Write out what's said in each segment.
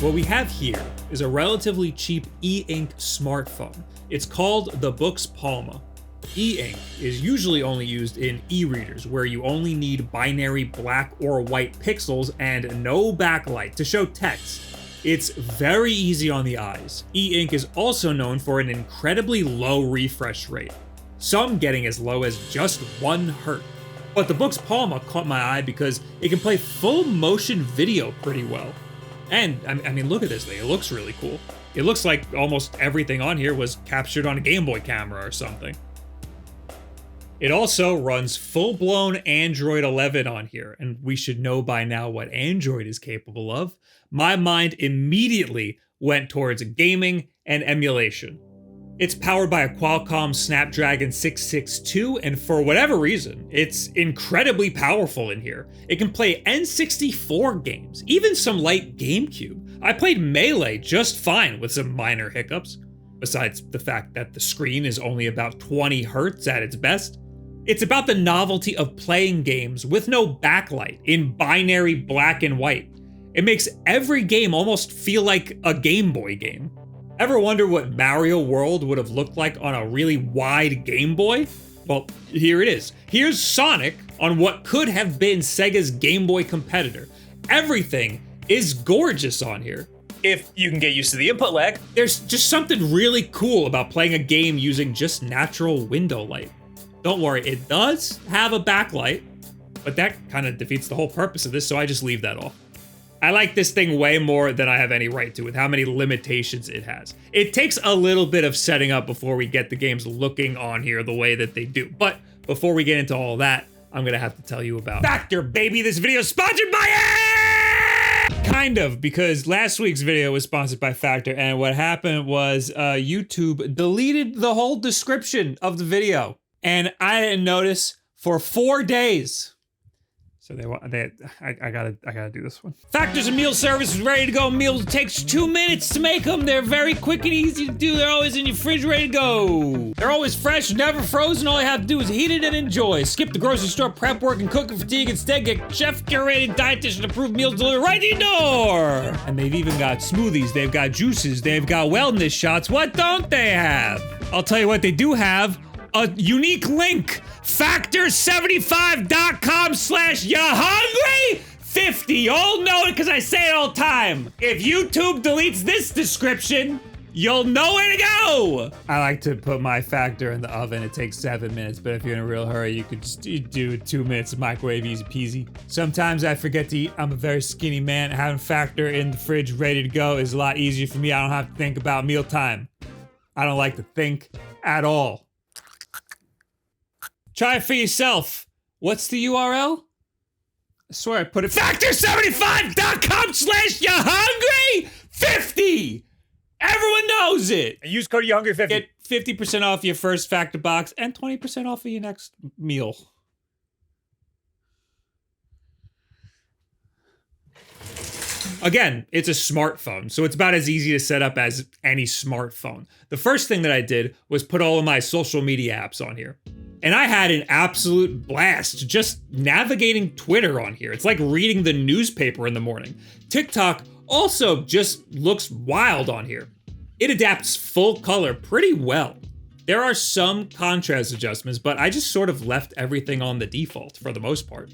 What we have here is a relatively cheap e-ink smartphone. It's called the Boox Palma. E-ink is usually only used in e-readers where you only need binary black or white pixels and no backlight to show text. It's very easy on the eyes. E-ink is also known for an incredibly low refresh rate, some getting as low as just 1 Hz. But the Boox Palma caught my eye because it can play full motion video pretty well. And I mean, look at this thing, it looks really cool. It looks like almost everything on here was captured on a Game Boy camera or something. It also runs full-blown Android 11 on here, and we should know by now what Android is capable of. My mind immediately went towards gaming and emulation. It's powered by a Qualcomm Snapdragon 662, and for whatever reason, it's incredibly powerful in here. It can play N64 games, even some light GameCube. I played Melee just fine with some minor hiccups, besides the fact that the screen is only about 20 Hz at its best. It's about the novelty of playing games with no backlight in binary black and white. It makes every game almost feel like a Game Boy game. Ever wonder what Mario World would have looked like on a really wide Game Boy? Well, here it is. Here's Sonic on what could have been Sega's Game Boy competitor. Everything is gorgeous on here. If you can get used to the input lag, there's just something really cool about playing a game using just natural window light. Don't worry, it does have a backlight, but that kind of defeats the whole purpose of this, so I just leave that off. I like this thing way more than I have any right to with how many limitations it has. It takes a little bit of setting up before we get the games looking on here the way that they do. But before we get into all that, I'm gonna have to tell you about Factor, baby. This video is sponsored by it! Kind of, because last week's video was sponsored by Factor, and what happened was YouTube deleted the whole description of the video. And I didn't notice for 4 days. So I gotta do this one. Factor's a meal service is ready to go. Meals takes 2 minutes to make them. They're very quick and easy to do. They're always in your fridge ready to go. They're always fresh, never frozen. All you have to do is heat it and enjoy. Skip the grocery store prep work and cooking fatigue. Instead, get chef-curated, dietitian-approved meals delivered right to your door. And they've even got smoothies. They've got juices. They've got wellness shots. What don't they have? I'll tell you what they do have. A unique link, factor75.com/yahungry50. You'll know it because I say it all the time. If YouTube deletes this description, you'll know where to go. I like to put my Factor in the oven. It takes 7 minutes, but if you're in a real hurry, you could just do 2 minutes of microwave, easy peasy. Sometimes I forget to eat. I'm a very skinny man. Having Factor in the fridge ready to go is a lot easier for me. I don't have to think about mealtime. I don't like to think at all. Try it for yourself. What's the URL? I swear I put it. Factor75.com/yahungry50. Everyone knows it. And use code yahungry50. Get 50% off your first Factor box and 20% off of your next meal. Again, it's a smartphone, so it's about as easy to set up as any smartphone. The first thing that I did was put all of my social media apps on here. And I had an absolute blast just navigating Twitter on here. It's like reading the newspaper in the morning. TikTok also just looks wild on here. It adapts full color pretty well. There are some contrast adjustments, but I just sort of left everything on the default for the most part.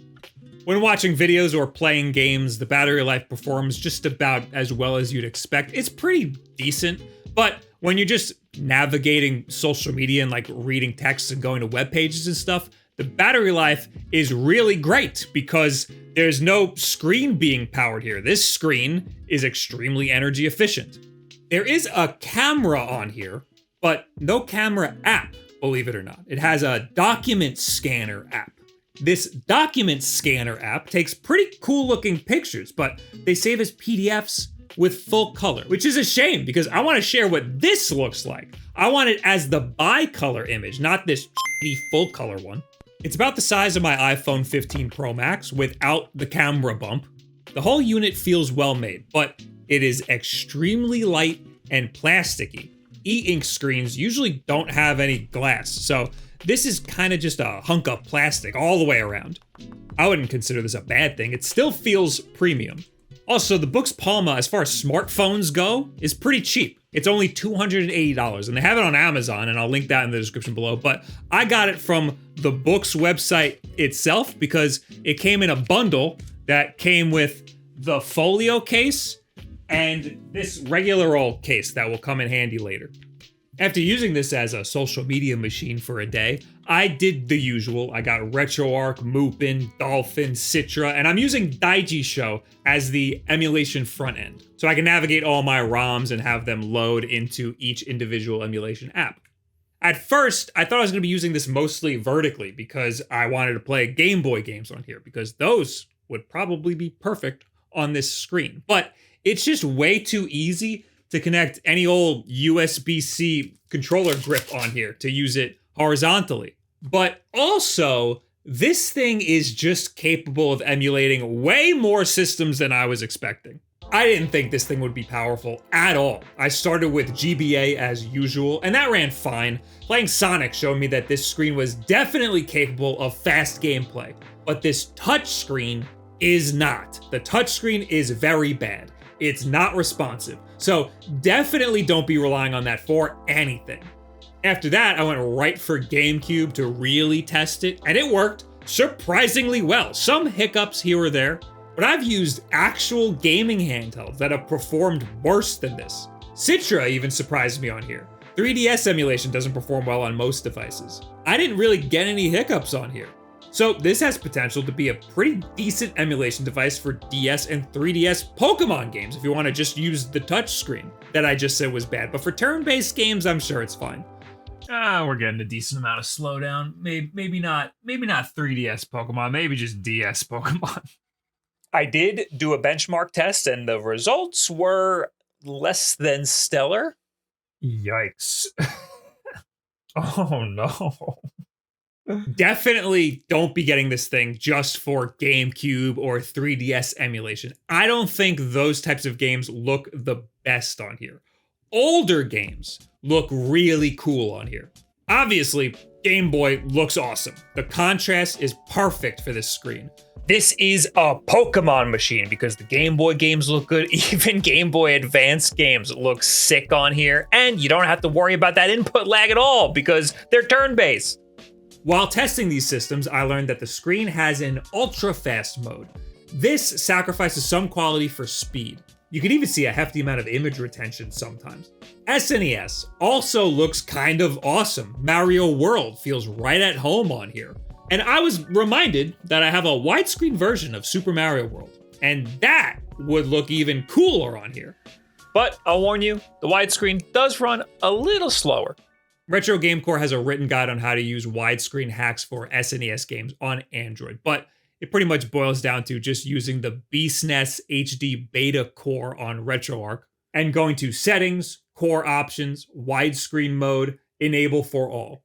When watching videos or playing games, the battery life performs just about as well as you'd expect. It's pretty decent, but when you're just navigating social media and like reading texts and going to web pages and stuff, the battery life is really great because there's no screen being powered here. This screen is extremely energy efficient. There is a camera on here, but no camera app, believe it or not. It has a document scanner app. This document scanner app takes pretty cool looking pictures, but they save as PDFs with full color, which is a shame because I want to share what this looks like. I want it as the bi-color image, not this shitty full color one. It's about the size of my iPhone 15 Pro Max without the camera bump. The whole unit feels well made, but it is extremely light and plasticky. E-ink screens usually don't have any glass, so this is kind of just a hunk of plastic all the way around. I wouldn't consider this a bad thing. It still feels premium. Also, the Boox Palma, as far as smartphones go, is pretty cheap. It's only $280, and they have it on Amazon, and I'll link that in the description below. But I got it from the Boox website itself because it came in a bundle that came with the folio case and this regular old case that will come in handy later. After using this as a social media machine for a day, I did the usual. I got RetroArch, Mupen, Dolphin, Citra, and I'm using Daijisho as the emulation front end. So I can navigate all my ROMs and have them load into each individual emulation app. At first, I thought I was going to be using this mostly vertically because I wanted to play Game Boy games on here because those would probably be perfect on this screen. But it's just way too easy to connect any old USB-C controller grip on here to use it horizontally. But also, this thing is just capable of emulating way more systems than I was expecting. I didn't think this thing would be powerful at all. I started with GBA as usual, and that ran fine. Playing Sonic showed me that this screen was definitely capable of fast gameplay, but this touchscreen is not. The touchscreen is very bad. It's not responsive. So definitely don't be relying on that for anything. After that, I went right for GameCube to really test it, and it worked surprisingly well. Some hiccups here or there, but I've used actual gaming handhelds that have performed worse than this. Citra even surprised me on here. 3DS emulation doesn't perform well on most devices. I didn't really get any hiccups on here. So this has potential to be a pretty decent emulation device for DS and 3DS Pokemon games if you want to just use the touchscreen that I just said was bad. But for turn-based games, I'm sure it's fine. We're getting a decent amount of slowdown. Maybe not 3DS Pokemon, maybe just DS Pokemon. I did do a benchmark test and the results were less than stellar. Yikes. Oh no. Definitely don't be getting this thing just for GameCube or 3DS emulation. I don't think those types of games look the best on here. Older games look really cool on here. Obviously, Game Boy looks awesome. The contrast is perfect for this screen. This is a Pokemon machine because the Game Boy games look good. Even Game Boy Advance games look sick on here. And you don't have to worry about that input lag at all because they're turn-based. While testing these systems, I learned that the screen has an ultra-fast mode. This sacrifices some quality for speed. You can even see a hefty amount of image retention sometimes. SNES also looks kind of awesome. Mario World feels right at home on here. And I was reminded that I have a widescreen version of Super Mario World, and that would look even cooler on here. But I'll warn you, the widescreen does run a little slower. Retro Game Core has a written guide on how to use widescreen hacks for SNES games on Android, but it pretty much boils down to just using the SNES HD Beta Core on RetroArch and going to Settings, Core Options, Widescreen Mode, Enable for All.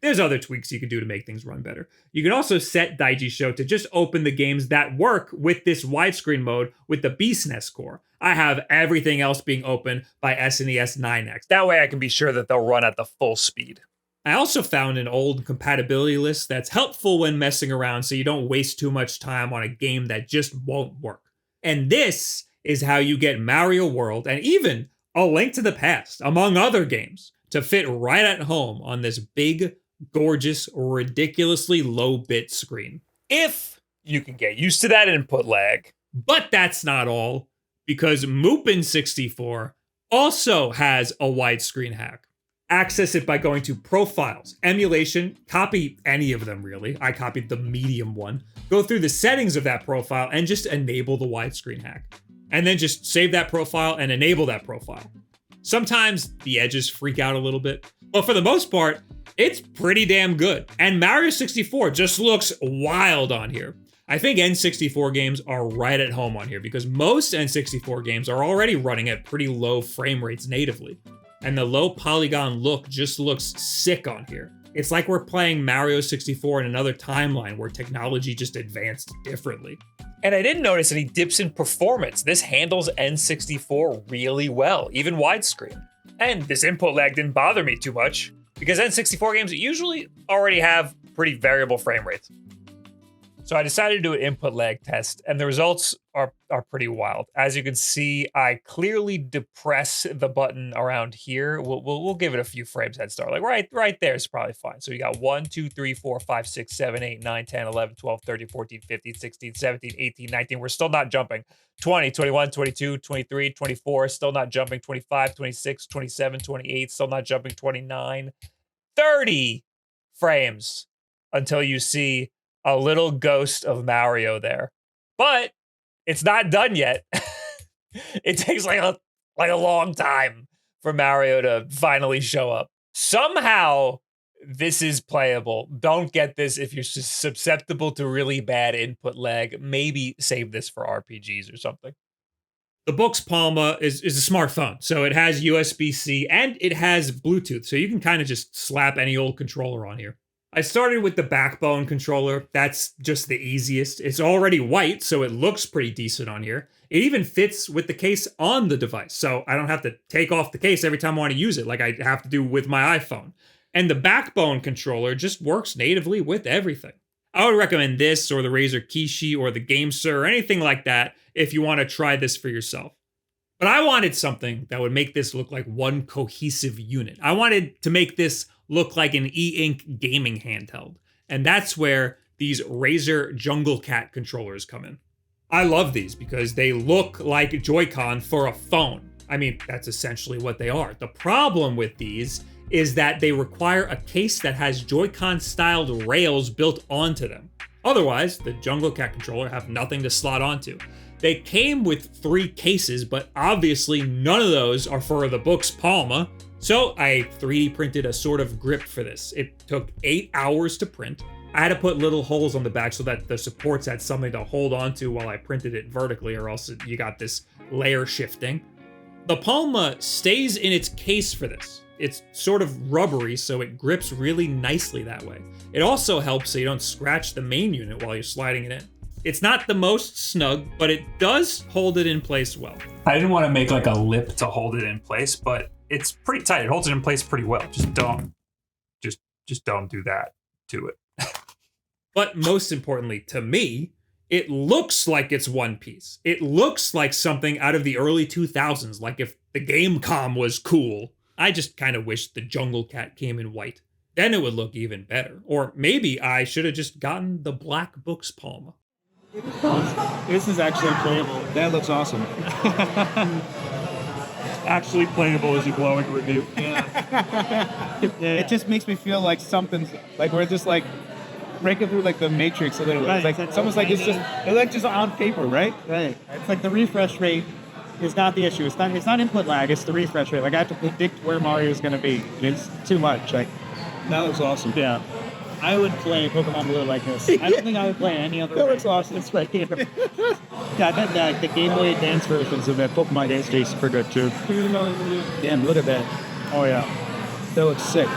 There's other tweaks you can do to make things run better. You can also set Daijisho to just open the games that work with this widescreen mode with the SNES core. I have everything else being open by SNES 9X. That way I can be sure that they'll run at the full speed. I also found an old compatibility list that's helpful when messing around so you don't waste too much time on a game that just won't work. And this is how you get Mario World and even A Link to the Past, among other games, to fit right at home on this big, gorgeous, ridiculously low bit screen. If you can get used to that input lag. But that's not all, because Mupen 64 also has a widescreen hack. Access it by going to Profiles, Emulation, copy any of them really. I copied the medium one. Go through the settings of that profile and just enable the widescreen hack. And then just save that profile and enable that profile. Sometimes the edges freak out a little bit, but for the most part, it's pretty damn good. And Mario 64 just looks wild on here. I think N64 games are right at home on here because most N64 games are already running at pretty low frame rates natively. And the low polygon look just looks sick on here. It's like we're playing Mario 64 in another timeline where technology just advanced differently. And I didn't notice any dips in performance. This handles N64 really well, even widescreen. And this input lag didn't bother me too much because N64 games usually already have pretty variable frame rates. So I decided to do an input lag test, and the results are pretty wild. As you can see, I clearly depress the button around here. We'll give it a few frames head start. Like right there is probably fine. So you got 1, 2, 3, 4, 5, 6, 7, 8, 9, 10, 11, 12, 13, 14, 15, 16, 17, 18, 19. We're still not jumping. 20, 21, 22, 23, 24, still not jumping. 25, 26, 27, 28, still not jumping. 29, 30 frames until you see a little ghost of Mario there. But it's not done yet. It takes like a long time for Mario to finally show up. Somehow this is playable. Don't get this if you're susceptible to really bad input lag. Maybe save this for RPGs or something. The Boox Palma is a smartphone, so it has USB-C and it has Bluetooth, so you can kind of just slap any old controller on here. I started with the backbone controller. That's just the easiest. It's already white, so it looks pretty decent on here. It even fits with the case on the device, so I don't have to take off the case every time I want to use it like I have to do with my iPhone. And the backbone controller just works natively with everything. I would recommend this or the Razer Kishi or the GameSir or anything like that if you want to try this for yourself. But I wanted something that would make this look like one cohesive unit. I wanted to make this look like an e-ink gaming handheld. And that's where these Razer Jungle Cat controllers come in. I love these because they look like Joy-Con for a phone. I mean, that's essentially what they are. The problem with these is that they require a case that has Joy-Con styled rails built onto them. Otherwise, the Jungle Cat controller have nothing to slot onto. They came with 3 cases, but obviously none of those are for the Boox Palma. So I 3D printed a sort of grip for this. It took 8 hours to print. I had to put little holes on the back so that the supports had something to hold onto while I printed it vertically, or else you got this layer shifting. The Palma stays in its case for this. It's sort of rubbery, so it grips really nicely that way. It also helps so you don't scratch the main unit while you're sliding it in. It's not the most snug, but it does hold it in place well. I didn't want to make like a lip to hold it in place, but it's pretty tight. It holds it in place pretty well. Just don't do that to it. But most importantly to me, it looks like it's one piece. It looks like something out of the early 2000s, like if the Gamecom was cool. I just kind of wish the Jungle Cat came in white. Then it would look even better. Or maybe I should have just gotten the black Boox Palma. This is actually playable. That looks awesome. Actually playable is a glowing review. Yeah. It just makes me feel like something's like we're just like breaking through like the Matrix a little bit. Right. It's like it's almost like it's like just on paper, right? Right. It's like the refresh rate is not the issue. It's not input lag. It's the refresh rate. Like I have to predict where Mario is going to be. It's too much. Like That looks awesome. yeah. I would play Pokemon Blue like this. I don't think I would play any other. That looks awesome. It's like, yeah, I bet the Game Boy Advance versions of that Pokemon HD is super good too. Damn, look at that. Oh yeah. That looks sick.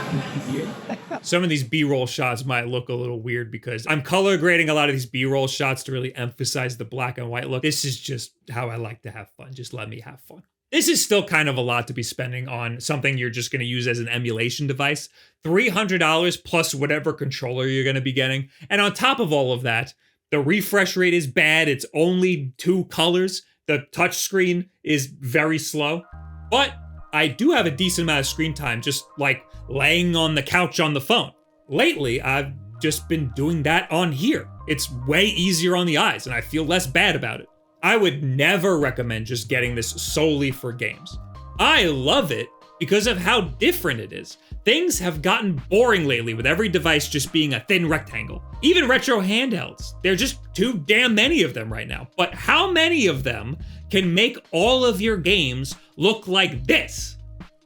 Some of these B-roll shots might look a little weird because I'm color grading a lot of these B-roll shots to really emphasize the black and white look. This is just how I like to have fun. Just let me have fun. This is still kind of a lot to be spending on something you're just going to use as an emulation device. $300 plus whatever controller you're going to be getting. And on top of all of that, the refresh rate is bad. It's only 2 colors. The touchscreen is very slow. But I do have a decent amount of screen time just like laying on the couch on the phone. Lately, I've just been doing that on here. It's way easier on the eyes and I feel less bad about it. I would never recommend just getting this solely for games. I love it because of how different it is. Things have gotten boring lately with every device just being a thin rectangle. Even retro handhelds. There are just too damn many of them right now. But how many of them can make all of your games look like this?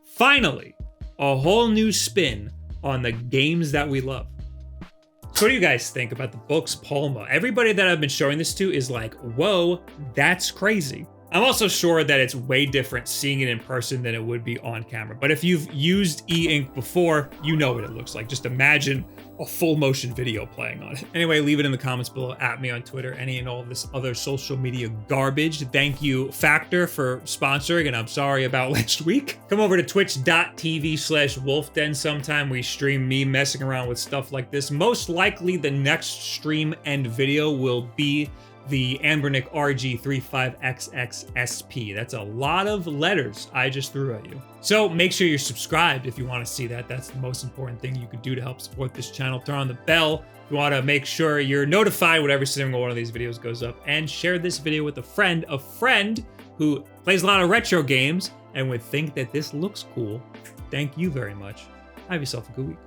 Finally, a whole new spin on the games that we love. So what do you guys think about the Boox Palma? Everybody that I've been showing this to is like, whoa, that's crazy. I'm also sure that it's way different seeing it in person than it would be on camera. But if you've used e-ink before, you know what it looks like. Just imagine a full motion video playing on it. Anyway, leave it in the comments below, at me on Twitter, any and all of this other social media garbage. Thank you, Factor, for sponsoring, and I'm sorry about last week. Come over to twitch.tv/WolffDen sometime. We stream me messing around with stuff like this. Most likely the next stream and video will be the Anbernic RG35XXSP. That's a lot of letters I just threw at you. So make sure you're subscribed if you want to see that. That's the most important thing you could do to help support this channel. Turn on the bell if you want to make sure you're notified when every single one of these videos goes up. And share this video with a friend who plays a lot of retro games and would think that this looks cool. Thank you very much. Have yourself a good week.